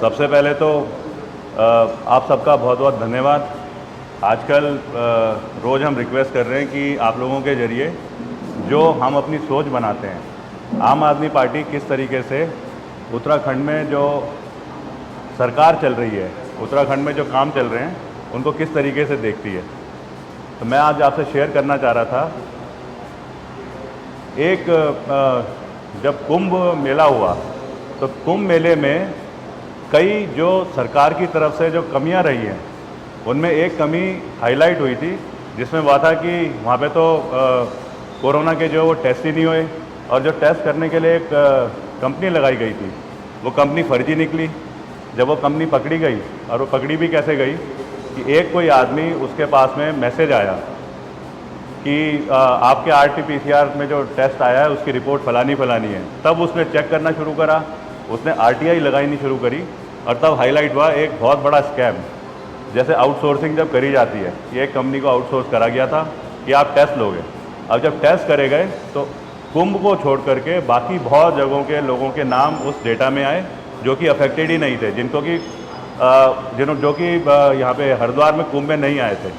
सबसे पहले तो आप सबका बहुत बहुत धन्यवाद। आजकल रोज़ हम रिक्वेस्ट कर रहे हैं कि आप लोगों के ज़रिए जो हम अपनी सोच बनाते हैं, आम आदमी पार्टी किस तरीके से उत्तराखंड में जो सरकार चल रही है, उत्तराखंड में जो काम चल रहे हैं, उनको किस तरीके से देखती है। तो मैं आज आपसे शेयर करना चाह रहा था, एक जब कुंभ मेला हुआ तो कुंभ मेले में कई जो सरकार की तरफ से जो कमियां रही हैं, उनमें एक कमी हाईलाइट हुई थी, जिसमें हुआ था कि वहाँ पे तो कोरोना के जो वो टेस्ट ही नहीं हुए, और जो टेस्ट करने के लिए एक कंपनी लगाई गई थी, वो कंपनी फर्जी निकली। जब वो कंपनी पकड़ी गई, और वो पकड़ी भी कैसे गई कि एक कोई आदमी, उसके पास में मैसेज आया कि आपके RT-PCR में जो टेस्ट आया है उसकी रिपोर्ट फलानी फलानी है। तब उसने चेक करना शुरू करा, उसने RTI लगानी शुरू करी, और तब हाईलाइट हुआ एक बहुत बड़ा स्कैम। जैसे आउटसोर्सिंग जब करी जाती है, ये एक कंपनी को आउटसोर्स करा गया था कि आप टेस्ट लोगे। अब जब टेस्ट करे गए तो कुंभ को छोड़ करके बाकी बहुत जगहों के लोगों के नाम उस डेटा में आए जो कि अफेक्टेड ही नहीं थे, जो कि यहाँ पे हरिद्वार में कुंभ में नहीं आए थे।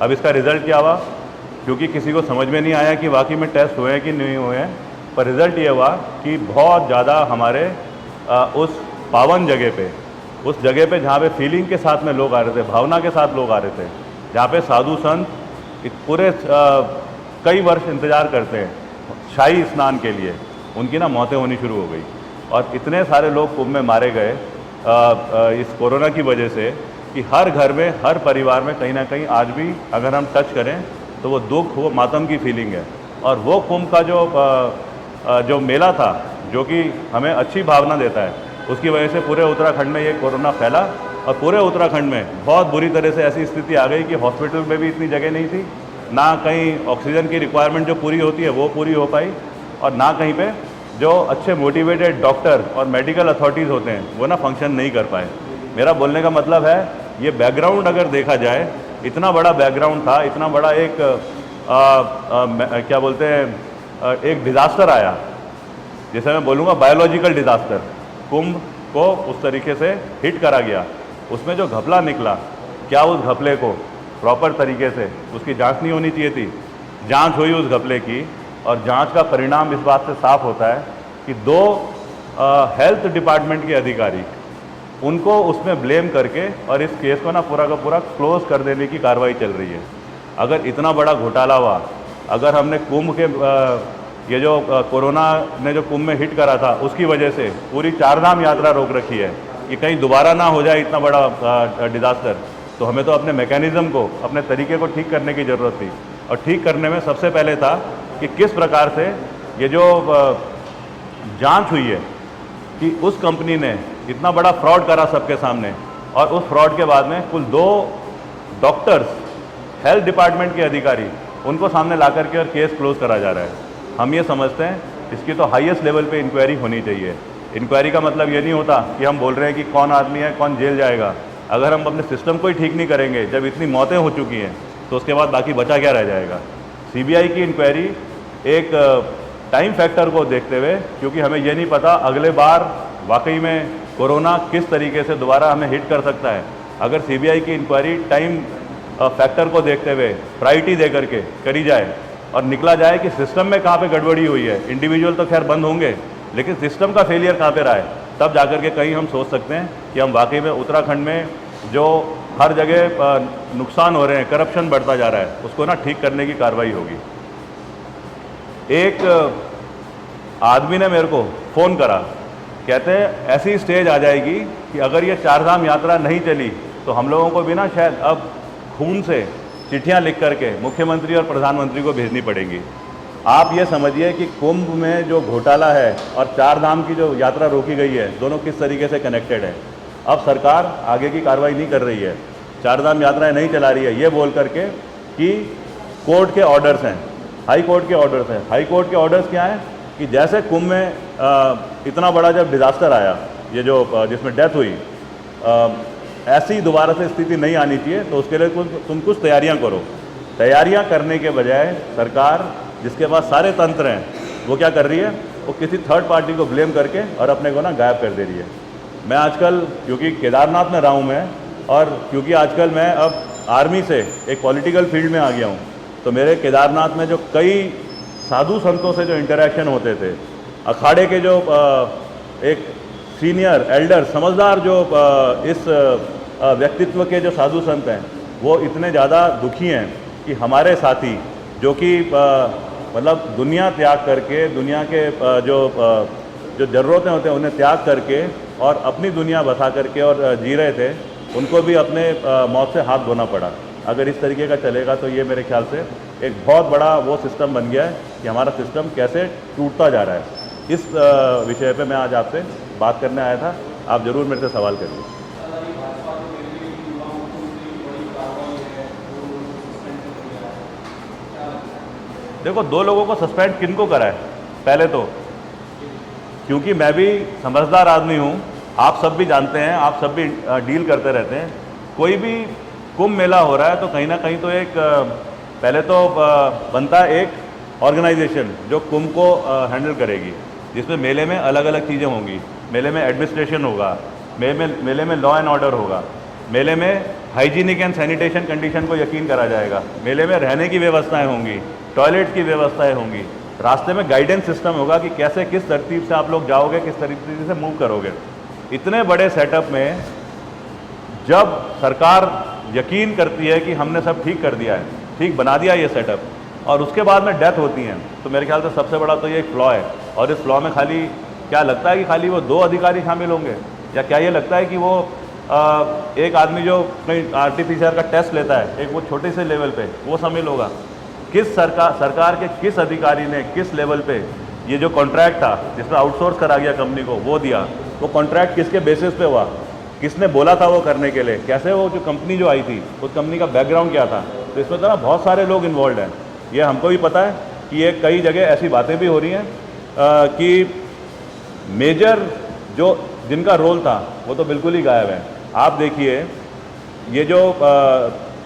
अब इसका रिज़ल्ट क्या हुआ, क्योंकि किसी को समझ में नहीं आया कि वाकई में टेस्ट हुए हैं कि नहीं हुए हैं, पर रिज़ल्ट ये हुआ कि बहुत ज़्यादा हमारे उस पावन जगह पे, उस जगह पे जहाँ पे फीलिंग के साथ में लोग आ रहे थे, भावना के साथ लोग आ रहे थे, जहाँ पे साधु संत पूरे कई वर्ष इंतज़ार करते हैं शाही स्नान के लिए, उनकी ना मौतें होनी शुरू हो गई। और इतने सारे लोग कुंभ में मारे गए इस कोरोना की वजह से कि हर घर में, हर परिवार में कहीं ना कहीं आज भी अगर हम टच करें तो वो दुख, वो मातम की फीलिंग है। और वो कुंभ का जो मेला था, जो कि हमें अच्छी भावना देता है, उसकी वजह से पूरे उत्तराखंड में ये कोरोना फैला, और पूरे उत्तराखंड में बहुत बुरी तरह से ऐसी स्थिति आ गई कि हॉस्पिटल में भी इतनी जगह नहीं थी, ना कहीं ऑक्सीजन की रिक्वायरमेंट जो पूरी होती है वो पूरी हो पाई, और ना कहीं पे जो अच्छे मोटिवेटेड डॉक्टर और मेडिकल अथॉरिटीज़ होते हैं वो ना फंक्शन नहीं कर पाए। मेरा बोलने का मतलब है, ये बैकग्राउंड अगर देखा जाए, इतना बड़ा बैकग्राउंड था, इतना बड़ा एक क्या बोलते हैं, एक डिज़ास्टर आया, जैसे मैं बोलूँगा बायोलॉजिकल डिज़ास्टर। कुंभ को उस तरीके से हिट करा गया, उसमें जो घपला निकला, क्या उस घपले को प्रॉपर तरीके से उसकी जांच नहीं होनी चाहिए थी? जांच हुई उस घपले की, और जांच का परिणाम इस बात से साफ होता है कि दो हेल्थ डिपार्टमेंट के अधिकारी, उनको उसमें ब्लेम करके और इस केस को ना पूरा का पूरा क्लोज कर देने की कार्रवाई चल रही है। अगर इतना बड़ा घोटाला हुआ, अगर हमने कुंभ के ये जो कोरोना ने जो कुंभ में हिट करा था, उसकी वजह से पूरी चारधाम यात्रा रोक रखी है कि कहीं दोबारा ना हो जाए इतना बड़ा डिज़ास्टर, तो हमें तो अपने मैकेनिज़्म को, अपने तरीके को ठीक करने की ज़रूरत थी। और ठीक करने में सबसे पहले था कि किस प्रकार से ये जो जांच हुई है कि उस कंपनी ने इतना बड़ा फ्रॉड करा सबके सामने, और उस फ्रॉड के बाद में कुल 2 डॉक्टर्स, हेल्थ डिपार्टमेंट के अधिकारी, उनको सामने ला करके और केस क्लोज करा जा रहा है। हम ये समझते हैं इसकी तो हाईएस्ट लेवल पे इंक्वायरी होनी चाहिए। इंक्वायरी का मतलब ये नहीं होता कि हम बोल रहे हैं कि कौन आदमी है, कौन जेल जाएगा। अगर हम अपने सिस्टम को ही ठीक नहीं करेंगे, जब इतनी मौतें हो चुकी हैं, तो उसके बाद बाकी बचा क्या रह जाएगा। CBI की इंक्वायरी एक टाइम फैक्टर को देखते हुए, क्योंकि हमें ये नहीं पता अगले बार वाकई में कोरोना किस तरीके से दोबारा हमें हिट कर सकता है। अगर CBI की इंक्वायरी टाइम फैक्टर को देखते हुए प्रायोरिटी दे करके करी जाए, और निकला जाए कि सिस्टम में कहाँ पे गड़बड़ी हुई है, इंडिविजुअल तो खैर बंद होंगे, लेकिन सिस्टम का फेलियर कहाँ पे रहा है, तब जाकर के कहीं हम सोच सकते हैं कि हम वाकई में उत्तराखंड में जो हर जगह नुकसान हो रहे हैं, करप्शन बढ़ता जा रहा है, उसको ना ठीक करने की कार्रवाई होगी। एक आदमी ने मेरे को फ़ोन करा, कहते हैं ऐसी स्टेज आ जाएगी कि अगर ये चारधाम यात्रा नहीं चली तो हम लोगों को भी ना शायद अब खून से चिट्ठियां लिख करके मुख्यमंत्री और प्रधानमंत्री को भेजनी पड़ेंगी। आप ये समझिए कि कुंभ में जो घोटाला है और चारधाम की जो यात्रा रोकी गई है, दोनों किस तरीके से कनेक्टेड है। अब सरकार आगे की कार्रवाई नहीं कर रही है, चारधाम यात्राएं नहीं चला रही है, ये बोल करके कि कोर्ट के ऑर्डर्स हैं, हाई कोर्ट के ऑर्डर्स हैं। हाई कोर्ट के ऑर्डर्स क्या हैं कि जैसे कुंभ में इतना बड़ा जब डिज़ास्टर आया, ये जो जिसमें डेथ हुई, ऐसी दोबारा से स्थिति नहीं आनी चाहिए, तो उसके लिए तुम कुछ तैयारियां करो। तैयारियां करने के बजाय सरकार, जिसके पास सारे तंत्र हैं, वो क्या कर रही है, वो किसी थर्ड पार्टी को ब्लेम करके और अपने को ना गायब कर दे रही है। मैं आजकल क्योंकि केदारनाथ में रहा हूँ मैं, और क्योंकि आजकल मैं अब आर्मी से एक पॉलिटिकल फील्ड में आ गया हूँ, तो मेरे केदारनाथ में जो कई साधु संतों से जो इंटरेक्शन होते थे, अखाड़े के जो एक सीनियर एल्डर समझदार जो इस व्यक्तित्व के जो साधु संत हैं, वो इतने ज़्यादा दुखी हैं कि हमारे साथी जो कि मतलब दुनिया त्याग करके, दुनिया के जो ज़रूरतें होते हैं उन्हें त्याग करके और अपनी दुनिया बसा करके और जी रहे थे, उनको भी अपने मौत से हाथ धोना पड़ा। अगर इस तरीके का चलेगा तो ये मेरे ख्याल से एक बहुत बड़ा वो सिस्टम बन गया है कि हमारा सिस्टम कैसे टूटता जा रहा है। इस विषय पे मैं आज आपसे बात करने आया था, आप ज़रूर मेरे से सवाल करिए। देखो, 2 लोगों को सस्पेंड किनको करा है? पहले तो क्योंकि मैं भी समझदार आदमी हूँ, आप सब भी जानते हैं, आप सब भी डील करते रहते हैं। कोई भी कुंभ मेला हो रहा है तो कहीं ना कहीं तो एक पहले तो बनता है एक ऑर्गेनाइजेशन जो कुंभ को हैंडल करेगी, जिसमें मेले में अलग अलग चीज़ें होंगी। मेले में एडमिनिस्ट्रेशन होगा, मेले में लॉ एंड ऑर्डर होगा, मेले में हाइजीनिक एंड सैनिटेशन कंडीशन को यकीन करा जाएगा, मेले में रहने की व्यवस्थाएँ होंगी, टॉयलेट की व्यवस्थाएँ होंगी, रास्ते में गाइडेंस सिस्टम होगा कि कैसे किस तरतीब से आप लोग जाओगे, किस तरीके से मूव करोगे। इतने बड़े सेटअप में जब सरकार यकीन करती है कि हमने सब ठीक कर दिया है, ठीक बना दिया ये सेटअप, और उसके बाद में डेथ होती हैं, तो मेरे ख्याल से सबसे बड़ा तो ये एक फ्लॉ है। और इस फ्लॉ में खाली क्या लगता है कि खाली वो 2 अधिकारी शामिल होंगे, या क्या ये लगता है कि वो एक आदमी जो कहीं RT-PCR का टेस्ट लेता है, एक वो छोटे से लेवल पे वो शामिल होगा? किस सरकार के किस अधिकारी ने किस लेवल पे ये जो कॉन्ट्रैक्ट था जिसमें आउटसोर्स करा गया कंपनी को, वो दिया? वो कॉन्ट्रैक्ट किसके बेसिस पे हुआ? किसने बोला था वो करने के लिए? कैसे वो जो कंपनी जो आई थी उस कंपनी का बैकग्राउंड क्या था? तो इसमें तो ना बहुत सारे लोग इन्वॉल्व हैं। ये हमको भी पता है कि ये कई जगह ऐसी बातें भी हो रही हैं कि मेजर जो जिनका रोल था वो तो बिल्कुल ही गायब है। आप देखिए, ये जो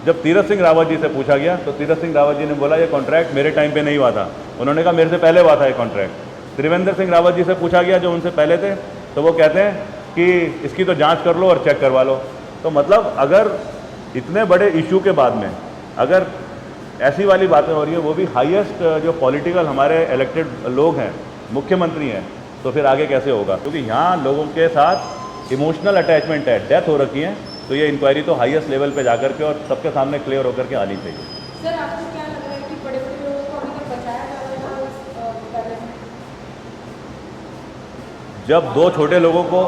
जब तीरथ सिंह रावत जी से पूछा गया तो तीरथ सिंह रावत जी ने बोला ये कॉन्ट्रैक्ट मेरे टाइम पे नहीं हुआ था। उन्होंने कहा मेरे से पहले हुआ था ये कॉन्ट्रैक्ट। त्रिवेंद्र सिंह रावत जी से पूछा गया जो उनसे पहले थे, तो वो कहते हैं कि इसकी तो जांच कर लो और चेक करवा लो। तो मतलब अगर इतने बड़े इशू के बाद में अगर ऐसी वाली बातें हो रही हैं, वो भी हाईएस्ट जो पॉलिटिकल हमारे इलेक्टेड लोग हैं, मुख्यमंत्री हैं, तो फिर आगे कैसे होगा? क्योंकि यहाँ लोगों के साथ इमोशनल अटैचमेंट है, डेथ हो रखी है, तो ये इंक्वायरी तो हाईएस्ट लेवल पे जाकर के और सबके सामने क्लियर होकर के आनी चाहिए। सर, आपको क्या लग रहा है कि बड़े-बड़े लोगों को अभी तक बचाया जा रहा है इस बैलेंस में? जब 2 छोटे लोगों को,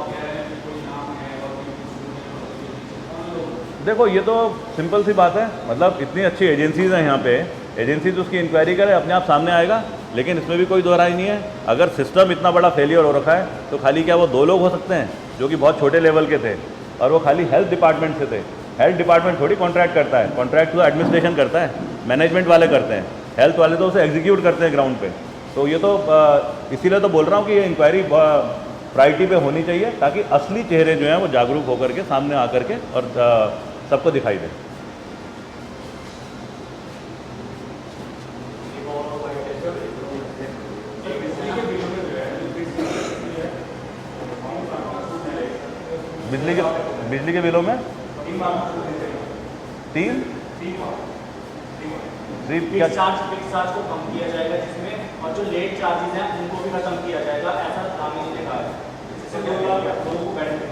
देखो ये तो सिंपल सी बात है, मतलब इतनी अच्छी एजेंसीज हैं यहाँ पे, एजेंसीज उसकी इंक्वायरी करे, अपने आप सामने आएगा। लेकिन इसमें भी कोई दोहराई नहीं है, अगर सिस्टम इतना बड़ा फेलियर हो रखा है तो खाली क्या वो 2 लोग हो सकते हैं जो कि बहुत छोटे लेवल के थे और वो खाली हेल्थ डिपार्टमेंट से थे? हेल्थ डिपार्टमेंट थोड़ी कॉन्ट्रैक्ट करता है, कॉन्ट्रैक्ट तो एडमिनिस्ट्रेशन करता है, मैनेजमेंट वाले करते हैं, हेल्थ वाले तो उसे एग्जीक्यूट करते हैं ग्राउंड पे। तो ये तो इसीलिए तो बोल रहा हूँ कि ये इंक्वायरी प्रायोरिटी पे होनी चाहिए, ताकि असली चेहरे जो हैं वो जागरूक होकर के सामने आकर के और सबको दिखाई दे। बिजली के बिलों में 3 चार्ज को कम किया जाएगा, जिसमें और जो लेट चार्जेस हैं उनको भी खत्म किया जाएगा, ऐसा दामी ने कहा है।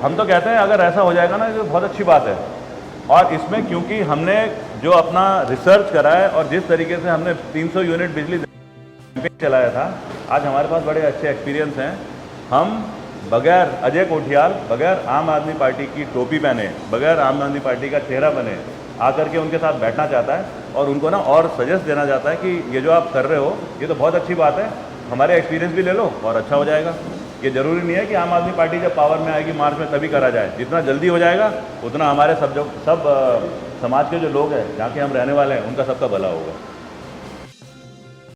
हम तो कहते हैं अगर ऐसा हो जाएगा ना तो बहुत अच्छी बात है। और इसमें क्योंकि हमने जो अपना रिसर्च करा है और जिस तरीके से हमने 300 यूनिट बिजली चलाया था, आज हमारे पास बड़े अच्छे एक्सपीरियंस हैं। हम बगैर अजय कोठियाल, बगैर आम आदमी पार्टी की टोपी पहने, बगैर आम आदमी पार्टी का चेहरा बने आकर के उनके साथ बैठना चाहता है और उनको ना और सजेस्ट देना चाहता है कि ये जो आप कर रहे हो ये तो बहुत अच्छी बात है, हमारे एक्सपीरियंस भी ले लो और अच्छा हो जाएगा। ये ज़रूरी नहीं है कि आम आदमी पार्टी जब पावर में आएगी मार्च में तभी करा जाए, जितना जल्दी हो जाएगा उतना हमारे सब समाज के जो लोग हैं, जहाँ के हम रहने वाले हैं, उनका सबका भला होगा।